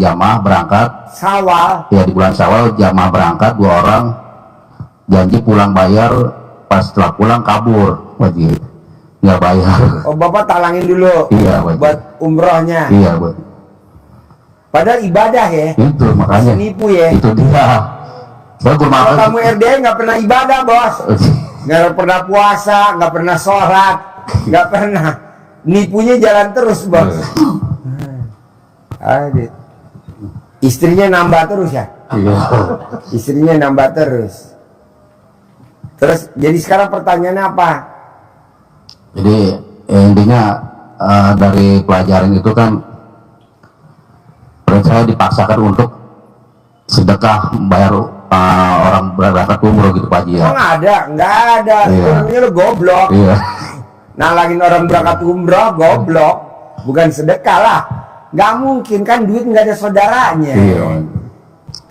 jamaah berangkat Syawal. ya, di bulan Syawal jamaah berangkat 2 orang, janji pulang bayar, pas setelah pulang kabur wajib nggak bayar. Oh, Bapak talangin dulu. Iya, wajib. Buat umrohnya. Iya, buat Padahal ibadah ya. itu makanya Nipu ya. itu dia. Saya Kalau makan kamu RDA nggak pernah ibadah, Bos. Nggak pernah puasa, nggak pernah sholat, nggak pernah. Nipunya jalan terus, Bos. Aduh. Istrinya nambah terus ya? Iya. Istrinya nambah terus. Terus, jadi sekarang pertanyaannya apa? Jadi intinya dari pelajaran itu kan saya dipaksakan untuk sedekah bayar orang berangkat umroh gitu Pak Haji ya. Oh, nggak ada. Iya. Itu namanya lo goblok. Iya. Nalangin orang berangkat umroh, goblok. Bukan sedekah lah. Nggak mungkin kan, duit nggak ada saudaranya. Iya.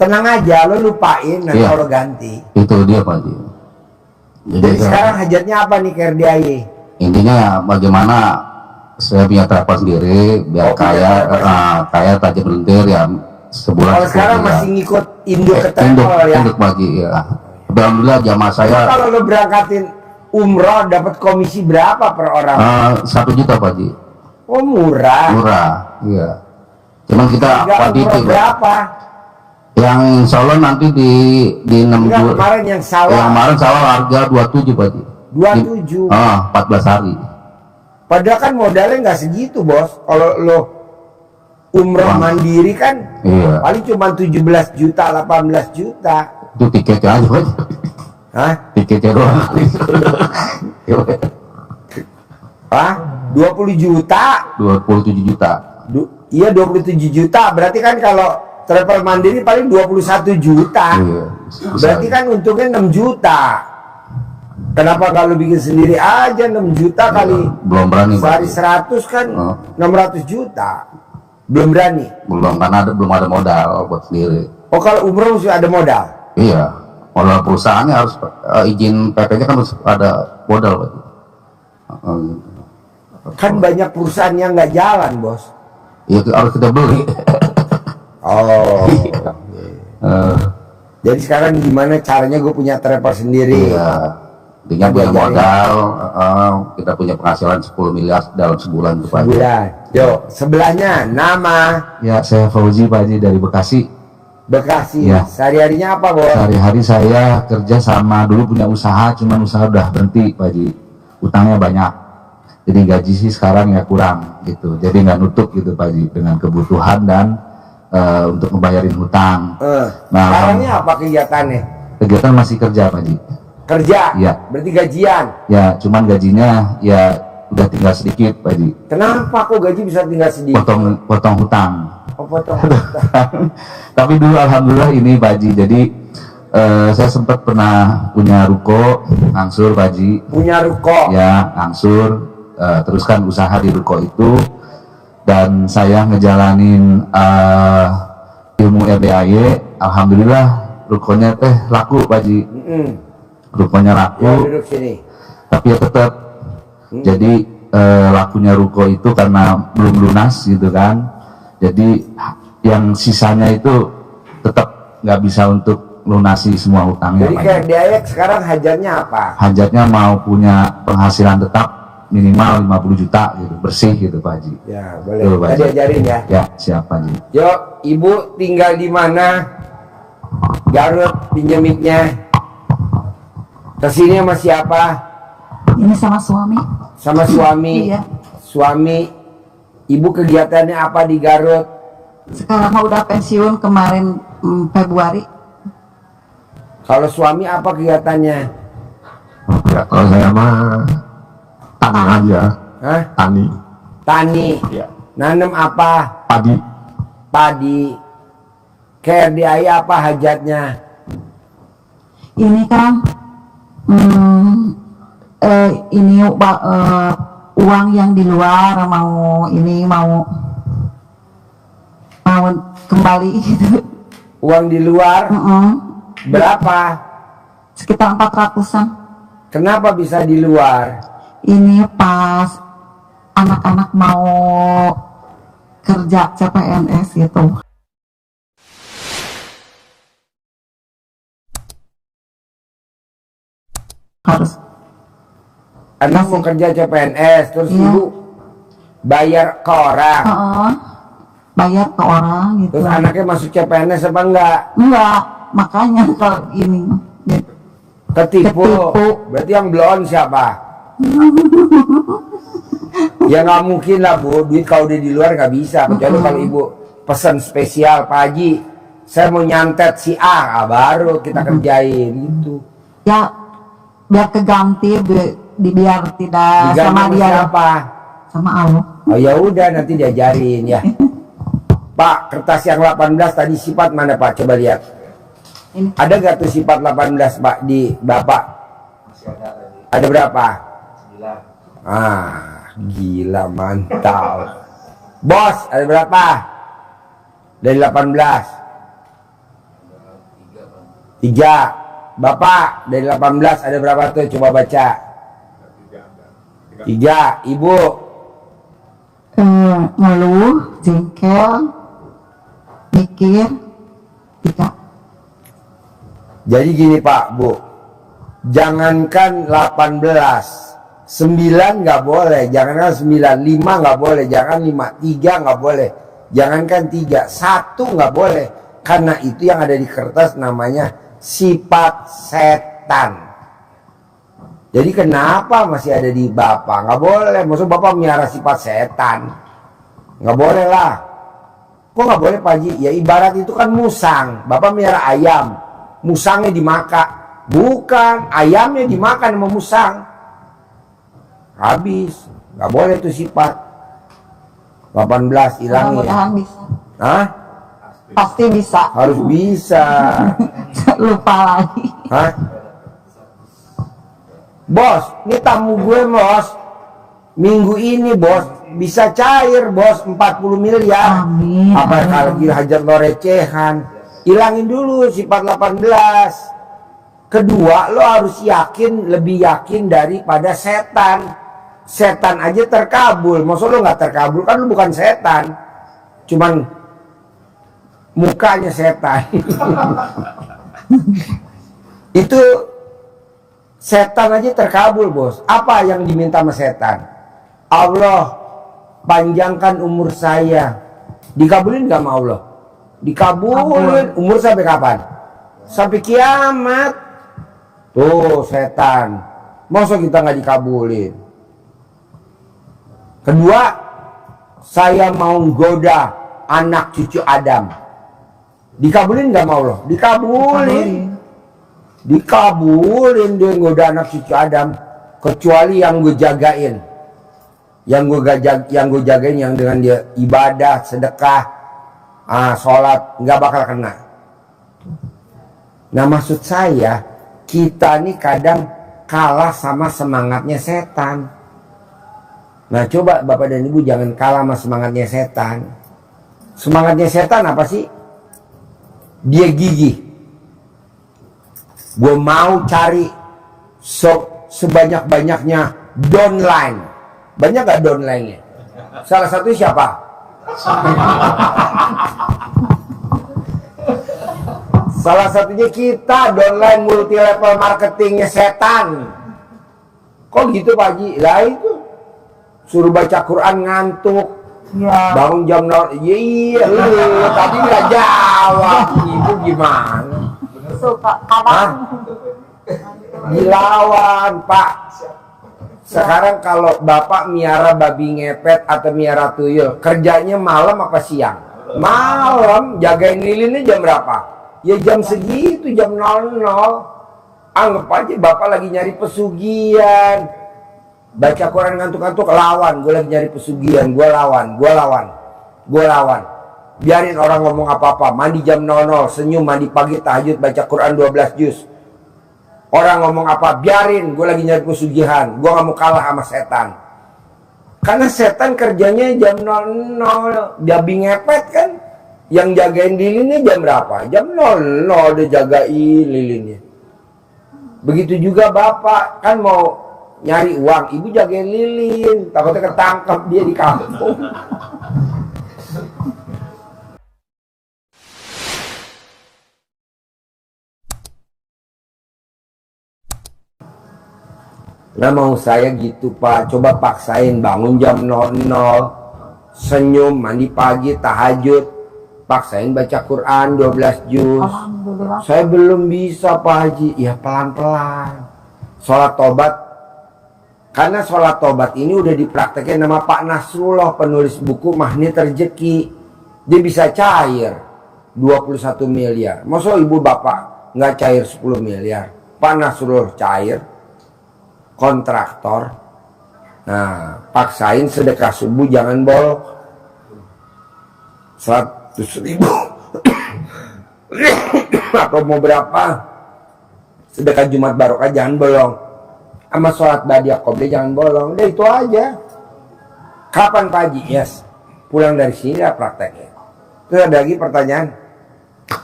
Tenang aja, lo lupain nanti Iya. kalau ganti. Itu dia Pak Haji. Jadi sekarang hajatnya apa nih ke RDAY? Intinya bagaimana saya punya travel sendiri biar kaya, kaya tajam melintir ya sebulan. Kalau sekarang ya. masih ngikut induk ke Induk travel ya. Pak Haji ya. Alhamdulillah jamaah saya Kalau lo berangkatin umroh dapat komisi berapa per orang? 1 juta Pak Haji. Oh, murah. Murah, iya. Cuman kita Enggak, quantity umroh Pak. berapa? Yang insya Allah nanti di 6 Enggak, juta. kemarin yang sawah. Yang kemarin sawah harga 27 Pak Haji. 27. 14 hari. Padahal kan modalnya nggak segitu, Bos. Kalau lo umroh mandiri kan Iya. paling cuma 17 juta, 18 juta. Itu tiketnya aja Pak Haji. Hah? Tiketnya doang. Hah? 20 juta? 27 juta. Iya, 27 juta. Berarti kan kalau travel mandiri paling 21 juta. Iya. Berarti kan untungnya 6 juta. Kenapa kalau bikin sendiri aja 6 juta kali Belum berani Pak sehari Haji. 100 kan 600 juta. Belum berani. Belum karena belum ada modal buat sendiri. Oh, kalau umroh mesti ada modal. Iya. Modal perusahaannya harus izin PP-nya kan harus ada modal Pak Haji. Kan banyak perusahaan yang nggak jalan, Bos. Iya harus kita beli. Oh. Eh, Jadi sekarang gimana caranya gue punya travel sendiri? Iya. Dengan punya modal, kita punya penghasilan 10 miliar dalam sebulan tuh Pak Haji. Sebulan. Yuk, sebelahnya nama Ya, saya Fauzi Pak Haji dari Bekasi. Bekasi. Ya. Sehari-harinya apa, Bos? Sehari-hari saya kerja sama, dulu punya usaha, cuman usaha udah berhenti Pak Haji. Utangnya banyak. Jadi gaji sih sekarang ya kurang gitu. Jadi nggak nutup gitu Pak Haji dengan kebutuhan dan untuk membayarin hutang. Nah, Sekarangnya apa kegiatannya? kegiatan masih kerja Pak Haji. Kerja? Iya. Berarti gajian? Ya, cuman gajinya ya udah tinggal sedikit Pak Haji. Kenapa kok gaji bisa tinggal sedikit? Potong hutang. Oh, potong. Tapi dulu alhamdulillah ini Pak Haji. Jadi saya sempat pernah punya ruko ngangsur Pak Haji. Punya ruko? Ya, ngangsur, teruskan usaha di ruko itu, dan saya ngejalanin ilmu RDAY. Alhamdulillah rukonya laku Pak Haji. Rukonya laku. Ya, duduk sini. Tapi ya tetap jadi lakunya ruko itu karena belum lunas gitu kan, jadi yang sisanya itu tetap nggak bisa untuk lunasi semua hutangnya. Jadi kayak Dayak sekarang hajatnya apa? Hajatnya mau punya penghasilan tetap minimal 50 juta gitu, bersih gitu Pak Haji. Ya, boleh. Tuh, Pak Kita Haji. diajarin ya. Ya, siap Pak Haji. Yuk, Ibu tinggal di mana? Garut, pinjam mic-nya. Kesini sama siapa? Ini sama suami. Sama suami. Iya. Suami. Ibu kegiatannya apa di Garut? Sekarang mah udah pensiun kemarin Februari. Kalau suami apa kegiatannya? Ya, kalau saya mah tani aja, Hah? tani, Tani. ya, Nanem apa? padi. Padi. KRDAI apa hajatnya? Ini kan ini uang yang di luar mau kembali gitu. Uang di luar berapa? Sekitar 400-an. Kenapa bisa di luar? Ini pas anak-anak mau kerja CPNS gitu. harus. Anak mau kerja CPNS, terus Iya. ibu bayar ke orang. Bayar ke orang gitu. Terus anaknya masuk CPNS apa enggak? Enggak, makanya kalau ini gitu. Ketipu. Ketipu. Berarti yang belum siapa? Ya nggak mungkin lah Bu, duit kalau udah di luar nggak bisa. Kecuali kalau ibu pesan spesial, Pak Haji, saya mau nyantet si A, baru kita kerjain gitu. Ya biar keganti biar tidak Diganti sama dia, siapa? sama Allah. Oh ya udah, nanti diajarin ya. Pak, kertas yang 18 tadi sifat mana Pak? Coba lihat. Ini. Ada gak tuh sifat 18 Pak di Bapak? Ada berapa? 9. Ah, gila mantap. Bos, ada berapa? Dari 18. 3. Bapak, dari 18 ada berapa tuh? Coba baca. 3. Ibu? Ngeluh, jengkel, mikir, 3. Jadi gini Pak, Bu, jangankan 18, 9 nggak boleh, jangankan 9, 5 nggak boleh, jangan 5, 3 nggak boleh, jangankan 3, 1 nggak boleh, karena itu yang ada di kertas namanya sifat setan. Jadi kenapa masih ada di Bapak? Nggak boleh, maksud Bapak miara sifat setan, nggak boleh lah. Kok nggak boleh Pak Haji? Ya ibarat itu kan musang, Bapak miara ayam, musangnya dimakan, bukan ayamnya dimakan sama musang, habis. Nggak boleh tuh sifat 18 hilangin. Mudah-mudahan bisa. Hah? Pasti bisa. Harus bisa. Lupa lagi. Hah? Bos, ini tamu gue bos, minggu ini bos bisa cair bos 40 miliar. Amin. Apa kalau hajar lo recehan, hilangin dulu sifat 18. Kedua, lo harus yakin, lebih yakin daripada setan. Setan aja terkabul, maksud lo nggak terkabul kan lo bukan setan, cuman mukanya setan. Itu setan aja terkabul bos. Apa yang diminta sama setan? Allah, panjangkan umur saya. Dikabulin gak sama Allah? Dikabulin. Umur sampai kapan? Sampai kiamat. Tuh setan, masa kita nggak dikabulin? Kedua, saya mau goda anak cucu Adam. Dikabulin gak sama Allah? Dikabulin. Dikabulin dia goda anak cucu Adam, kecuali yang gue jagain, yang gue jagain yang dengan dia ibadah, sedekah, sholat, nggak bakal kena. Nah maksud saya, kita nih kadang kalah sama semangatnya setan. Nah coba Bapak dan Ibu jangan kalah sama semangatnya setan. Semangatnya setan apa sih? Dia gigih. Gue mau cari sebanyak-banyaknya downline. Banyak gak downline-nya? Salah satu siapa? Salah satunya kita, downline multi level marketingnya setan. Kok gitu Pak Haji? Lah itu suruh baca Quran ngantuk. Ya. Bangun jam 0. Iya, lu tadi nggak jawab. Ibu gimana? Suka kadang. Dilawan Pak. Sekarang kalau Bapak miara babi ngepet atau miara tuyul, kerjanya malam apa siang? Malam. Jagain lilinnya jam berapa? Ya jam segitu, jam 00. Anggap aja Bapak lagi nyari pesugihan. Baca Quran ngantuk-ngantuk, lawan. Gue lagi nyari pesugihan, gue lawan. Biarin orang ngomong apa-apa. Mandi jam 00, senyum, mandi pagi, tahajud, baca Quran 12 juz. Orang ngomong apa, biarin. Gue lagi nyari pesugihan. Gue gak mau kalah sama setan. Karena setan kerjanya jam 00. Babi ngepet kan. Yang jagain lilinnya jam berapa? Jam 00 dia jagain lilinnya. Begitu juga Bapak kan mau nyari uang, Ibu jagain lilin. Takutnya ketangkep dia di kampung. Nah mau saya gitu Pak, coba paksain bangun jam 00, senyum, mandi pagi, tahajud, paksain baca Quran 12 juz. Alhamdulillah. Saya belum bisa Pak Haji, ya pelan-pelan. Sholat tobat, karena sholat tobat ini udah dipraktekin nama Pak Nasrullah, penulis buku Magnet Rezeki. Dia bisa cair 21 miliar. Masa ibu bapak nggak cair 10 miliar? Pak Nasrullah cair, kontraktor. Nah, paksain sedekah subuh jangan bolong. 100.000 atau mau berapa? Sedekah Jumat Barokah jangan bolong. Sama sholat badiah qobliyah jangan bolong. Udah itu aja. Kapan Pak Haji? Yes. Pulang dari sini lah prakteknya. Terus ada lagi pertanyaan?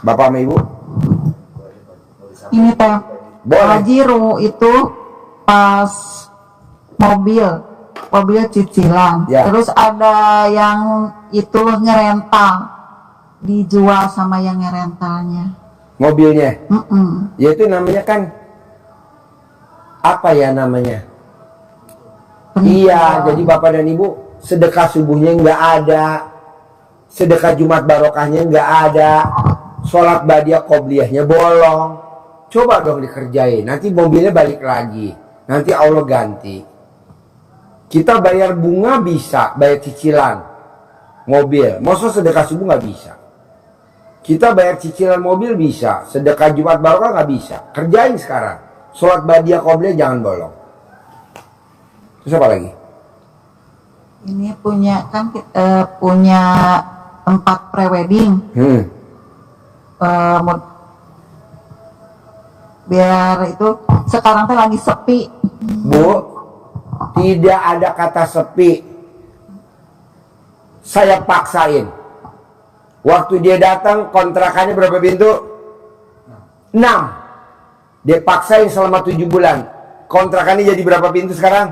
Bapak sama Ibu? Ini teh Boleh. Haji Ru itu pas mobil cicilan. Ya. Terus ada yang itu ngerental, dijual sama yang ngerentalnya. Mobilnya? Ya itu namanya kan apa ya namanya? Iya, jadi Bapak dan Ibu sedekah subuhnya nggak ada, sedekah Jumat Barokahnya nggak ada, sholat badiah qobliyahnya bolong. Coba dong dikerjain, nanti mobilnya balik lagi, nanti Allah ganti. Kita bayar bunga bisa, bayar cicilan mobil, maksud sedekah subuh nggak bisa. Kita bayar cicilan mobil bisa, sedekah Jumat Barokah nggak bisa. Kerjain sekarang, sholat badiah qobliyah jangan bolong. Terus apa lagi? Ini punya kan punya tempat prewedding. Biar itu sekarang teh lagi sepi. Bu, tidak ada kata sepi. Saya paksain. Waktu dia datang kontrakannya berapa pintu? 6. Dia paksain selama 7 bulan. Kontrakannya jadi berapa pintu sekarang?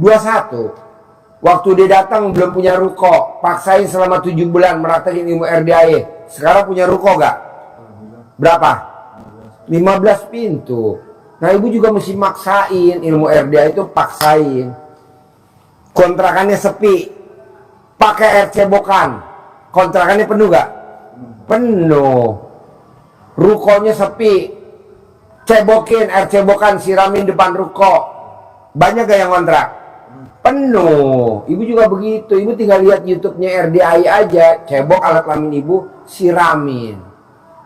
21. Waktu dia datang belum punya ruko. Paksain selama 7 bulan meratakin ilmu RDAE. Sekarang punya ruko gak? Berapa? 15 pintu. Nah ibu juga mesti maksain ilmu RDA itu, paksain. Kontrakannya sepi, pakai RC Bokan. Kontrakannya penuh gak? Penuh. Rukonya sepi, cebokin RC Bokan, siramin depan ruko. Banyak gak yang kontrak? Penuh. Ibu juga begitu. Ibu tinggal lihat YouTube-nya RDAI aja, cebok alat kelamin ibu, siramin.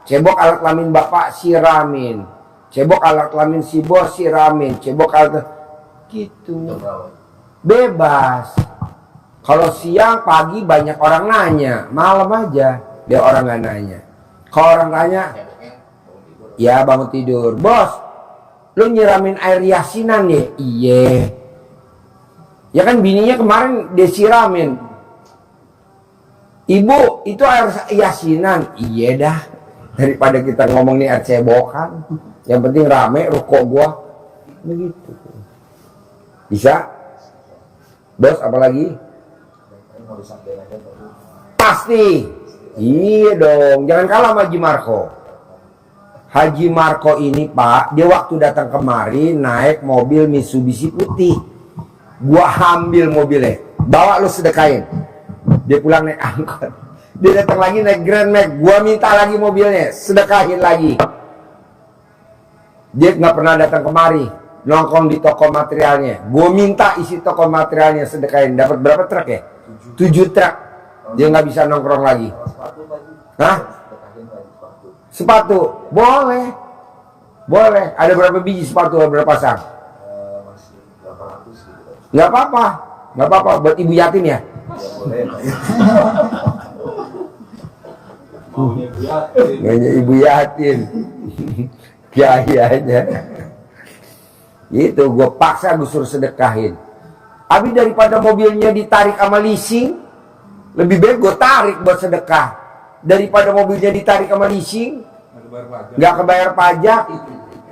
Cebok alat kelamin bapak, siramin. Cebok alat kelamin si bos, siramin. Cebok alat gitu. Bebas. Kalau siang, pagi banyak orang nanya. Malam aja dia orang nggak nanya. Kalau orang tanya, ya bangun tidur. Bos, lu nyiramin air yasinan ya? Iya. Ya kan bininya kemarin dia siramin. Ibu, itu air yasinan? Iya dah. Daripada kita ngomong nih RC Bokan, yang penting rame ruko gua. Begitu. Bisa? Bos, apalagi? Pasti. Iya dong, jangan kalah sama Haji Marco. Haji Marco ini Pak, dia waktu datang kemari naik mobil Mitsubishi putih. Gua ambil mobilnya, bawa lu sedekain. Dia pulang naik angkot. Dia datang lagi naik Grand Max, gua minta lagi mobilnya, sedekahin lagi. Dia nggak pernah datang kemari, nongkrong di toko materialnya. Gua minta isi toko materialnya sedekahin. Dapat berapa truk ya? 7 truk. Dia nggak bisa nongkrong lagi. Hah? Sepatu? Boleh. Boleh. Ada berapa biji sepatu? Berapa pasang? Nggak apa-apa. Nggak apa-apa. Buat ibu yatim ya? Nanya ibu yatim. Kiainya. Itu gue paksa gue suruh sedekahin. Habis daripada mobilnya ditarik sama leasing, lebih baik gue tarik buat sedekah. Daripada mobilnya ditarik sama leasing, nggak kebayar pajak,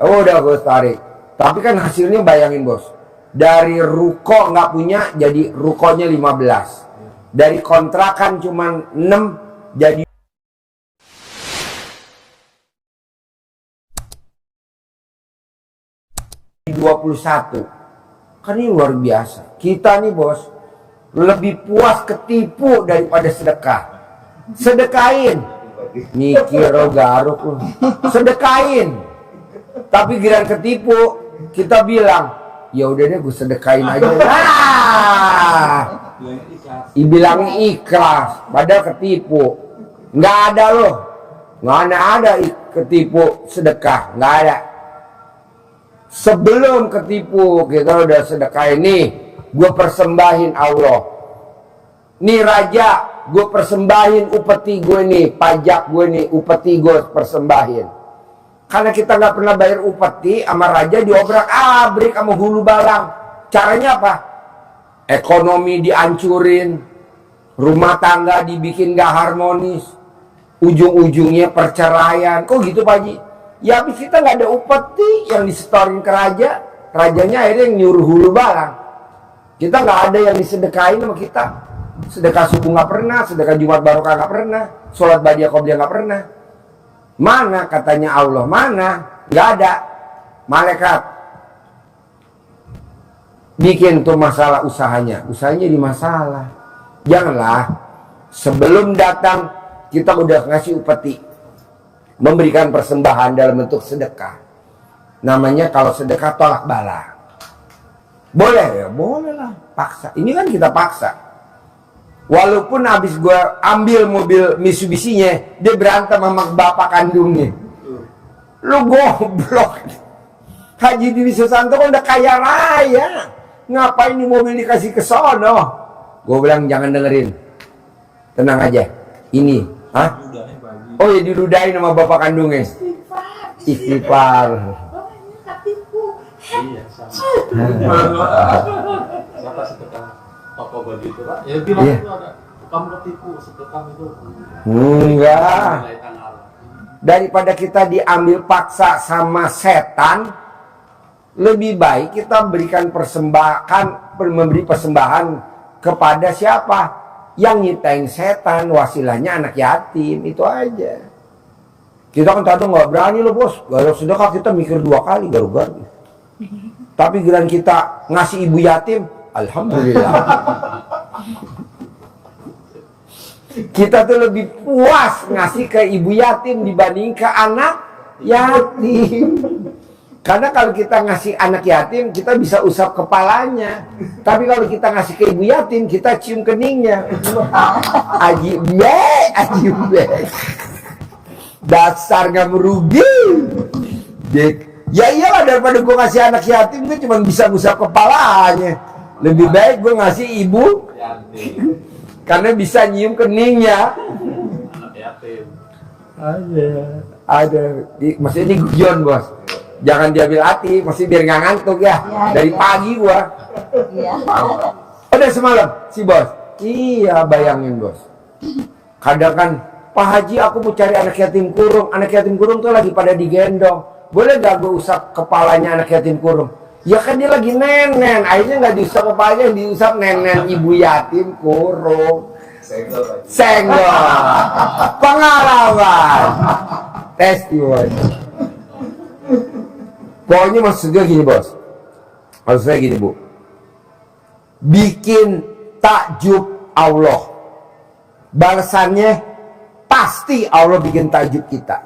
oh udah gue tarik. Tapi kan hasilnya bayangin bos, dari ruko nggak punya jadi rukonya 15, dari kontrakan cuma 6 jadi 21. Kan ini luar biasa. Kita nih bos, lebih puas ketipu daripada sedekah. Sedekain. Mikir garuk lu. Sedekain. Tapi giliran ketipu, kita bilang, ya udah deh gue sedekain aja. Dibilangnya ikhlas, padahal ketipu. Nggak ada loh. Nggak ada ketipu sedekah. Nggak ada. Sebelum ketipu, kita udah sedekah ini, gue persembahin Allah. Nih raja, gue persembahin upeti gue nih, pajak gue nih, upeti gue persembahin. Karena kita nggak pernah bayar upeti sama raja, diobrak-abrik sama hulu balang. Caranya apa? Ekonomi dihancurin, rumah tangga dibikin gak harmonis, ujung-ujungnya perceraian. Kok gitu Pak Haji? Ya habis kita nggak ada upeti yang disetorin ke raja, rajanya akhirnya yang nyuruh hulu balang. Kita nggak ada yang disedekain sama kita. Sedekah subuh nggak pernah, sedekah Jumat Barokah nggak pernah, sholat Badiah Qobliyah nggak pernah. Mana katanya Allah? Mana? Nggak ada. Malaikat bikin tuh masalah usahanya di masalah. Janganlah sebelum datang kita udah ngasih upeti, memberikan persembahan dalam bentuk sedekah. Namanya kalau sedekah tolak bala. Boleh ya? Boleh lah. Paksa. Ini kan kita paksa. Walaupun habis gue ambil mobil Mitsubishi-nya, dia berantem sama bapak kandungnya. Lu goblok. Haji Dwi Susanto kan udah kaya raya. Ngapain ini mobil dikasih ke sono? Gue bilang jangan dengerin. Tenang aja. Ini. Hah? Oh ya diludahin sama bapak kandungnya. Istighfar. Siapa sedekah toko baju itu Pak? Ya bilang itu ada kamu ketipu sedekah itu. Enggak. Daripada kita diambil paksa sama setan, lebih baik kita berikan persembahan, memberi persembahan kepada siapa? Yang nyiptain setan, wasilahnya anak yatim, itu aja. Kita kan kadang nggak berani loh bos, kalau sedekah kita mikir 2 kali garu-garu. Tapi giliran kita ngasih ibu yatim, alhamdulillah. Kita tuh lebih puas ngasih ke ibu yatim dibanding ke anak yatim. Karena kalau kita ngasih anak yatim, kita bisa usap kepalanya. Tapi kalau kita ngasih ke ibu yatim, kita cium keningnya. Aji be. Dasar gak merugi. Ya iyalah, daripada gue ngasih anak yatim, gue cuma bisa usap kepalanya. Lebih baik gue ngasih ibu karena bisa nyium keningnya. Anak yatim. Ada. Maksudnya ini guyon bos. Jangan diambil hati, mesti biar nggak ngantuk ya. Dari pagi gua. Iya. Udah semalam si bos. Iya, bayangin bos. Kadang kan, Pak Haji aku mau cari anak yatim kurung. Anak yatim kurung tuh lagi pada digendong. Boleh gak gue usap kepalanya anak yatim kurung? Ya kan dia lagi nenen. Akhirnya nggak diusap kepalanya, diusap nenen ibu yatim kurung. Senggol. Pengalaman. Testimoni. Pokoknya maksudnya gini bos. Maksudnya gini bu. Bikin takjub Allah. Balasannya pasti Allah bikin takjub kita.